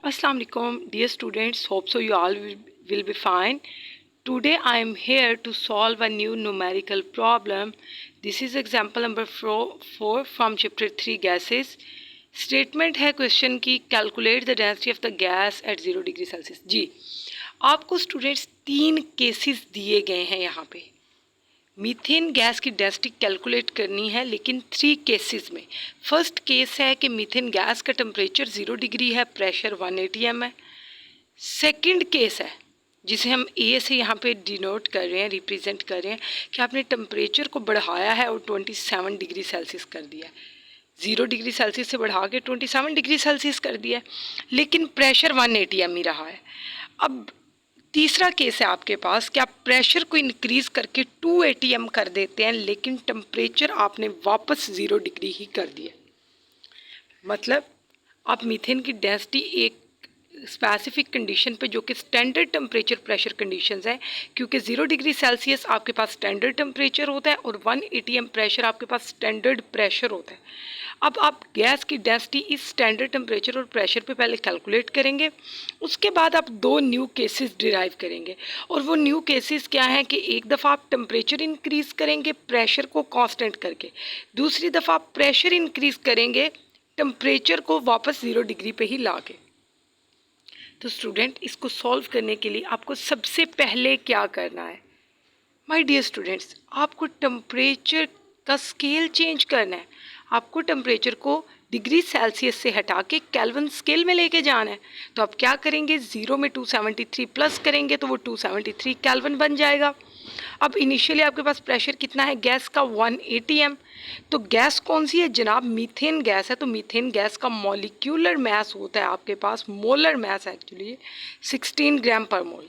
Assalamu alaikum, dear students. Hope so you all will be fine. Today I am here to solve a new numerical problem. This is example number 4 from chapter 3 gases. Statement है question की calculate the density of the gas at 0 degree Celsius. जी, आपको students 3 cases दिए गए हैं यहाँ पे। Methane gas की डेंसिटी कैलकुलेट करनी है, लेकिन 3 केसेस में। फर्स्ट केस है कि मीथेन गैस का टेम्परेचर 0 डिग्री है, प्रेशर 180 m है। सेकंड केस है जिसे हम ए से यहाँ पे डिनोट कर रहे हैं, रिप्रेजेंट कर रहे हैं कि आपने टेम्परेचर को बढ़ाया है और 27 डिग्री सेल्सियस कर दिया है। 0 डिग्री सेल्सियस से बढ़ा के 27 डिग्री सेल्सियस कर दिया है, लेकिन प्रेशर 180 m ही रहा है। अब तीसरा केस है आपके पास कि आप प्रेशर को इंक्रीज़ करके 280 m कर देते हैं, लेकिन टेम्परेचर आपने वापस 0 डिग्री ही कर दिया। मतलब आप मीथेन की डेंसिटी एक स्पेसिफिक कंडीशन पे, जो कि स्टैंडर्ड टेम्परेचर प्रेशर कंडीशंस है, क्योंकि 0 डिग्री सेल्सियस आपके पास स्टैंडर्ड टेम्परेचर होता है और 180 m प्रेशर आपके पास स्टैंडर्ड प्रेशर होता है। अब आप गैस की डेंसिटी इस स्टैंडर्ड टेम्परेचर और प्रेशर पे पहले कैलकुलेट करेंगे, उसके बाद आप 2 न्यू केसेस डिराइव करेंगे। और वो न्यू केसेस क्या हैं कि एक दफ़ा आप टेम्परेचर इंक्रीज़ करेंगे प्रेशर को कांस्टेंट करके, दूसरी दफ़ा आप प्रेशर इंक्रीज़ करेंगे टेम्परेचर को वापस 0 डिग्री पे ही ला के। तो स्टूडेंट, इसको सॉल्व करने के लिए आपको सबसे पहले क्या करना है? माय डियर स्टूडेंट्स, आपको टेम्परेचर का स्केल चेंज करना है। आपको टेम्परेचर को डिग्री सेल्सियस से हटा के केल्विन स्केल में लेके जाना है। तो आप क्या करेंगे, 0 में 273 प्लस करेंगे तो वो 273 केल्विन बन जाएगा। अब इनिशियली आपके पास प्रेशर कितना है गैस का, 180 m। तो गैस कौन सी है जनाब? मीथेन गैस है। तो मीथेन गैस का मॉलिक्यूलर मास होता है आपके पास, मोलर मास एक्चुअली 16 ग्राम पर मोल।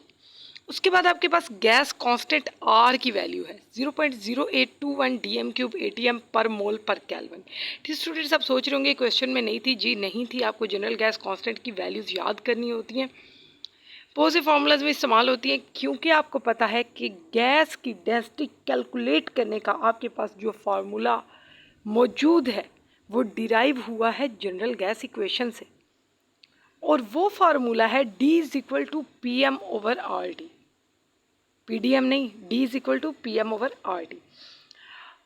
उसके बाद आपके पास गैस कांस्टेंट आर की वैल्यू है 0.0821 dm³ ATM पर मोल पर केल्विन। ठीक स्टूडेंट्स, आप सोच रहे होंगे क्वेश्चन में नहीं थी। जी नहीं थी, आपको जनरल गैस कांस्टेंट की वैल्यूज़ याद करनी होती हैं, बहुत से फार्मूलाज में इस्तेमाल होती हैं, क्योंकि आपको पता है कि गैस की डेंसिटी कैलकुलेट करने का आपके पास जो फार्मूला मौजूद है वो डिराइव हुआ है जनरल गैस इक्वेशन से, और वो फार्मूला है D=PM/RT। PDM नहीं, D=PM/RT।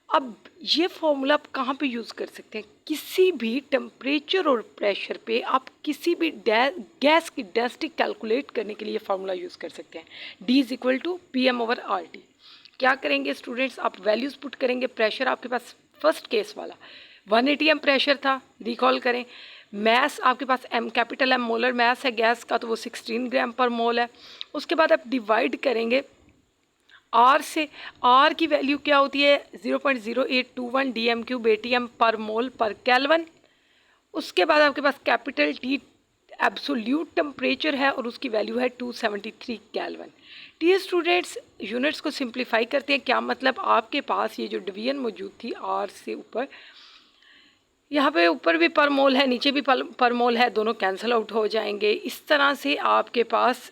अब ये फॉर्मूला आप कहाँ पे यूज़ कर सकते हैं? किसी भी टेम्परेचर और प्रेशर पे आप किसी भी गैस की डेंसिटी कैलकुलेट करने के लिए फार्मूला यूज़ कर सकते हैं, D=PM/RT। क्या करेंगे स्टूडेंट्स, आप वैल्यूज़ पुट करेंगे। प्रेशर आपके पास फर्स्ट केस वाला 180 m प्रेशर था, रिकॉल करें। मैस आपके पास M capital M molar mass है गैस का, तो वो 16 ग्राम पर मोल है। उसके बाद आप डिवाइड करेंगे आर से। आर की वैल्यू क्या होती है? 0.0821 dm³ ATM पर मोल पर केल्विन। उसके बाद आपके पास कैपिटल T एब्सोल्यूट टेम्परेचर है और उसकी वैल्यू है 273 केल्विन। टी स्टूडेंट्स, यूनिट्स को सिंप्लीफाई करते हैं। क्या मतलब, आपके पास ये जो डिवीजन मौजूद थी आर से ऊपर, यहाँ पे ऊपर भी पर मोल है, नीचे भी पर मोल है, दोनों कैंसिल आउट हो जाएंगे। इस तरह से आपके पास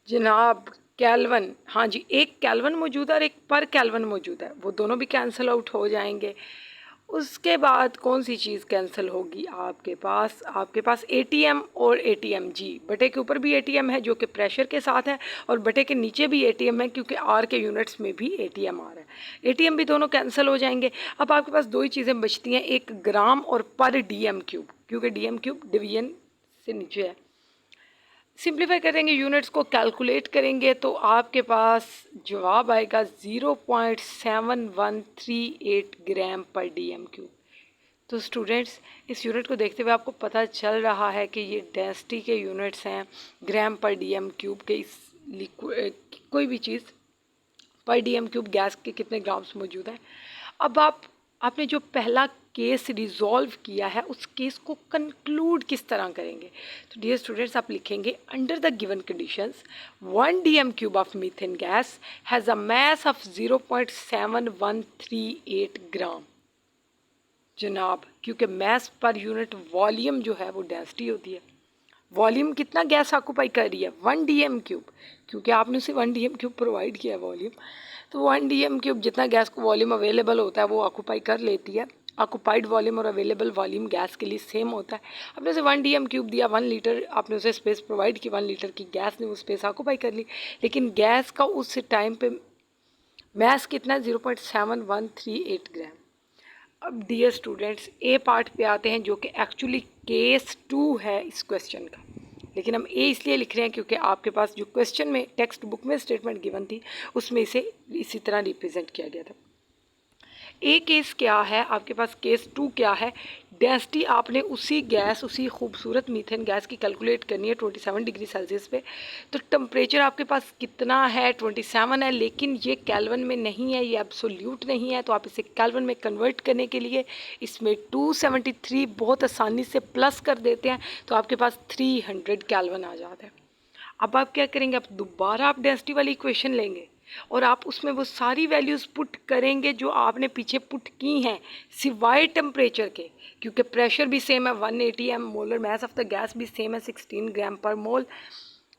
जनाब केल्विन, हाँ जी, एक केल्विन मौजूद है और एक पर केल्विन मौजूद है, वो दोनों भी कैंसिल आउट हो जाएंगे। उसके बाद कौन सी चीज़ कैंसिल होगी आपके पास? आपके पास ATM और ATM। जी, बटे के ऊपर भी ATM है जो कि प्रेशर के साथ है, और बटे के नीचे भी ATM है क्योंकि आर के यूनिट्स में भी ATM आ रहा है। ATM भी दोनों कैंसिल हो जाएंगे। अब आपके पास 2 ही चीज़ें बचती हैं, एक ग्राम और पर dm³, क्योंकि dm³ डिवीजन से नीचे है। सिंप्लीफाई करेंगे, यूनिट्स को कैलकुलेट करेंगे तो आपके पास जवाब आएगा 0.7138 ग्राम पर dm³। तो स्टूडेंट्स, इस यूनिट को देखते हुए आपको पता चल रहा है कि ये डेंसिटी के यूनिट्स हैं ग्राम पर dm³ के। इस कोई भी चीज़ पर dm³ गैस के कितने ग्राम्स मौजूद हैं। अब आपने जो पहला केस रिजॉल्व किया है उस केस को कंक्लूड किस तरह करेंगे? तो डियर स्टूडेंट्स, आप लिखेंगे under the given conditions 1 dm³ of methane gas has a mass of 0.7138 ग्राम। जनाब, क्योंकि मास पर यूनिट वॉल्यूम जो है वो डेंसिटी होती है। वॉल्यूम कितना गैस ऑक्यूपाई कर रही है? 1 dm³, क्योंकि आपने उसे 1 dm³ प्रोवाइड किया है वॉल्यूम। तो 1 dm³ जितना गैस को वॉल्यूम अवेलेबल होता है वो ऑक्यूपाई कर लेती है। ऑक्यूपाइड वॉल्यूम और अवेलेबल वॉल्यूम गैस के लिए सेम होता है। आपने उसे 1 dm³ दिया, 1 लीटर आपने उसे स्पेस प्रोवाइड की, 1 लीटर की गैस ने वो स्पेस ऑक्यूपाई कर ली, लेकिन गैस का उस टाइम पे मैस कितना है 0.7138 ग्राम। अब डियर स्टूडेंट्स ए पार्ट पे आते हैं जो कि एक्चुअली केस 2 है इस क्वेश्चन का, लेकिन हम ए इसलिए लिख रहे हैं क्योंकि आपके पास जो क्वेश्चन में टेक्स्ट बुक में स्टेटमेंट गिवन थी उसमें इसे इसी तरह रिप्रेजेंट किया गया था। ए केस क्या है, आपके पास केस 2 क्या है, डेंसिटी आपने उसी गैस, उसी खूबसूरत मीथेन गैस की कैलकुलेट करनी है 27 डिग्री सेल्सियस पे। तो टेम्परेचर आपके पास कितना है, 27 है, लेकिन ये केल्विन में नहीं है, ये एब्सोल्यूट नहीं है, तो आप इसे केल्विन में कन्वर्ट करने के लिए इसमें 273 बहुत आसानी से प्लस कर देते हैं, तो आपके पास 300 केल्विन आ जाता है। अब आप क्या करेंगे, आप दोबारा आप डेंसिटी वाली इक्वेशन लेंगे और आप उसमें वो सारी वैल्यूज़ पुट करेंगे जो आपने पीछे पुट की हैं, सिवाय टेम्परेचर के, क्योंकि प्रेशर भी सेम है 180 m, molar mass of the gas भी सेम है 16 ग्राम पर मोल,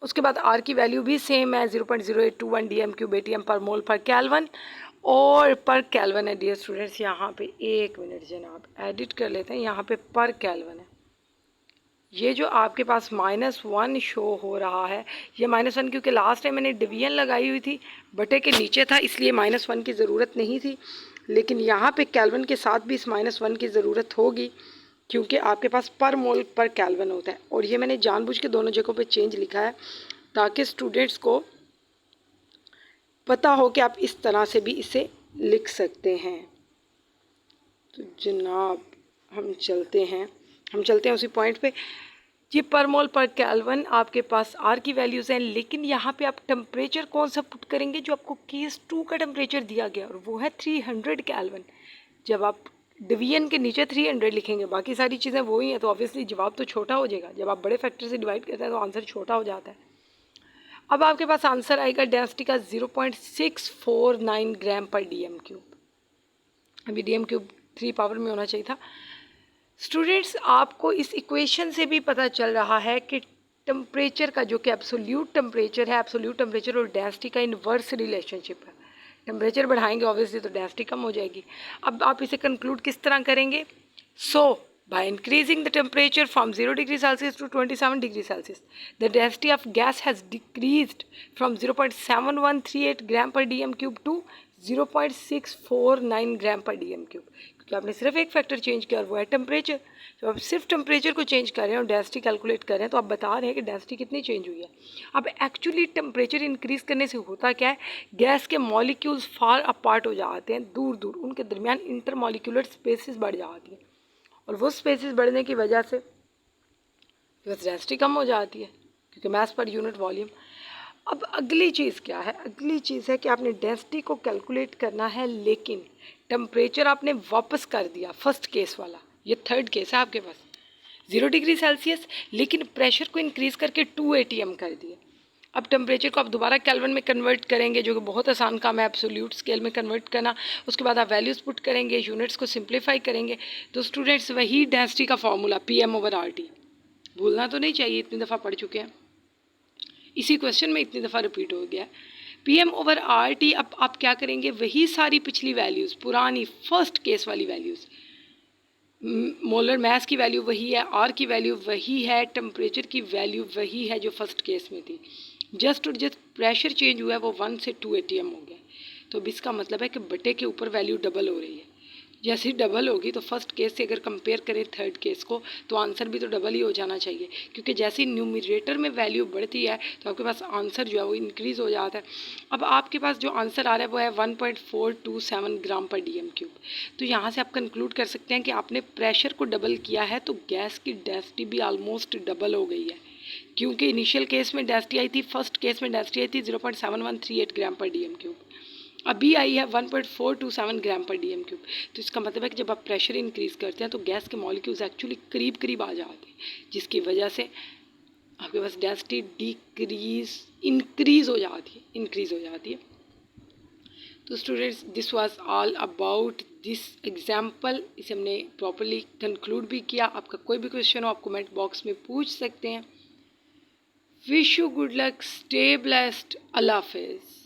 उसके बाद आर की वैल्यू भी सेम है 0.0821 dm³ atm पर मोल पर केल्विन और पर केल्विन है। डियर स्टूडेंट्स यहाँ पे एक मिनट जनाब एडिट कर लेते हैं, यहाँ पे पर केल्विन है। ये जो आपके पास -1 शो हो रहा है, ये -1 क्योंकि लास्ट टाइम मैंने डिवीजन लगाई हुई थी, बटे के नीचे था, इसलिए -1 की ज़रूरत नहीं थी, लेकिन यहाँ पे केल्विन के साथ भी इस -1 की ज़रूरत होगी क्योंकि आपके पास पर मोल पर केल्विन होता है। और ये मैंने जानबूझ के दोनों जगहों पे चेंज लिखा है ताकि स्टूडेंट्स को पता हो कि आप इस तरह से भी इसे लिख सकते हैं। तो जनाब हम चलते हैं उसी पॉइंट पे। ये पर मोल पर केल्विन आपके पास आर की वैल्यूज़ हैं, लेकिन यहाँ पे आप टेम्परेचर कौन सा पुट करेंगे जो आपको केस 2 का टेम्परेचर दिया गया और वो है 300 केल्विन। जब आप डिवीजन के नीचे 300 लिखेंगे, बाकी सारी चीज़ें वही हैं, तो ऑब्वियसली जवाब तो छोटा हो जाएगा। जब आप बड़े फैक्टर से डिवाइड करते हैं तो आंसर छोटा हो जाता है। अब आपके पास आंसर आएगा डेंसिटी का 0.649 ग्राम पर dm³। अभी dm³ 3 पावर में होना चाहिए था। स्टूडेंट्स आपको इस इक्वेशन से भी पता चल रहा है कि टेम्परेचर का जो कि एब्सोल्यूट टेम्परेचर है, एब्सोल्यूट टेम्परेचर और डेंसिटी का इन्वर्स रिलेशनशिप है। टेम्परेचर बढ़ाएंगे ऑब्वियसली तो डेंसिटी कम हो जाएगी। अब आप इसे कंक्लूड किस तरह करेंगे, by increasing the temperature from 0 degree Celsius to 27 degree Celsius, the density of gas has decreased from 0.7138 gram per dm³ to 0.649 ग्राम पर dm³, क्योंकि आपने सिर्फ एक फैक्टर चेंज किया और वो है टेम्परेचर। जब आप सिर्फ टेम्परेचर को चेंज कर रहे हैं और डेंसिटी कैलकुलेट कर रहे हैं तो आप बता रहे हैं कि डेंसिटी कितनी चेंज हुई है। अब एक्चुअली टेम्परेचर इंक्रीज़ करने से होता क्या है, गैस के मॉलिक्यूल्स फार अपार्ट हो जाते हैं, दूर दूर, उनके दरमियान इंटरमॉलिक्यूलर स्पेसिस बढ़ जाती हैं और वो स्पेसिस बढ़ने की वजह से बस डेंसिटी कम हो जाती है क्योंकि मास पर यूनिट वॉल्यूम। अब अगली चीज़ क्या है, अगली चीज़ है कि आपने डेंसिटी को कैलकुलेट करना है, लेकिन टेम्परेचर आपने वापस कर दिया, फर्स्ट केस वाला, ये थर्ड केस है आपके पास 0 डिग्री सेल्सियस, लेकिन प्रेशर को इंक्रीज़ करके 2 atm कर दिया। अब टेम्परेचर को आप दोबारा केल्विन में कन्वर्ट करेंगे जो कि बहुत आसान काम है एब्सोल्यूट स्केल में कन्वर्ट करना। उसके बाद आप वैल्यूज़ पुट करेंगे, यूनिट्स को सिंप्लीफाई करेंगे, तो स्टूडेंट्स वही डेंसिटी का फॉर्मूला PM/RT, भूलना तो नहीं चाहिए, इतनी दफ़ा पढ़ चुके हैं, इसी क्वेश्चन में इतनी दफ़ा रिपीट हो गया PM/RT। अब आप क्या करेंगे, वही सारी पिछली वैल्यूज़, पुरानी फर्स्ट केस वाली वैल्यूज़, मोलर मास की वैल्यू वही है, आर की वैल्यू वही है, टेम्परेचर की वैल्यू वही है जो फर्स्ट केस में थी, जस्ट और जस्ट प्रेशर चेंज हुआ है, वो 1 से 2 atm हो गया। तो अब इसका मतलब है कि बटे के ऊपर वैल्यू डबल हो रही है। जैसे ही डबल होगी तो फर्स्ट केस से अगर कंपेयर करें थर्ड केस को तो आंसर भी तो डबल ही हो जाना चाहिए, क्योंकि जैसे ही न्यूमरेटर में वैल्यू बढ़ती है तो आपके पास आंसर जो है वो इंक्रीज़ हो जाता है। अब आपके पास जो आंसर आ रहा है वो है 1.427 ग्राम पर dm³। तो यहाँ से आप कंक्लूड कर सकते हैं कि आपने प्रेशर को डबल किया है तो गैस की डेंसिटी भी ऑलमोस्ट डबल हो गई है, क्योंकि इनिशियल केस में डेंसिटी आई थी, फर्स्ट केस में डेंसिटी आई थी 0.7138 ग्राम पर dm³, अभी आई है 1.427 ग्राम पर dm³। तो इसका मतलब है कि जब आप प्रेशर इंक्रीज़ करते हैं तो गैस के मॉलिक्यूल्स एक्चुअली करीब करीब आ जाते हैं, जिसकी वजह से आपके पास डेंसिटी इंक्रीज़ हो जाती है। तो students this was all about this example, इसे हमने प्रॉपरली कंक्लूड भी किया। आपका कोई भी क्वेश्चन हो आप कमेंट बॉक्स में पूछ सकते हैं। Wish you good luck, stay blessed, Allah हाफिज़।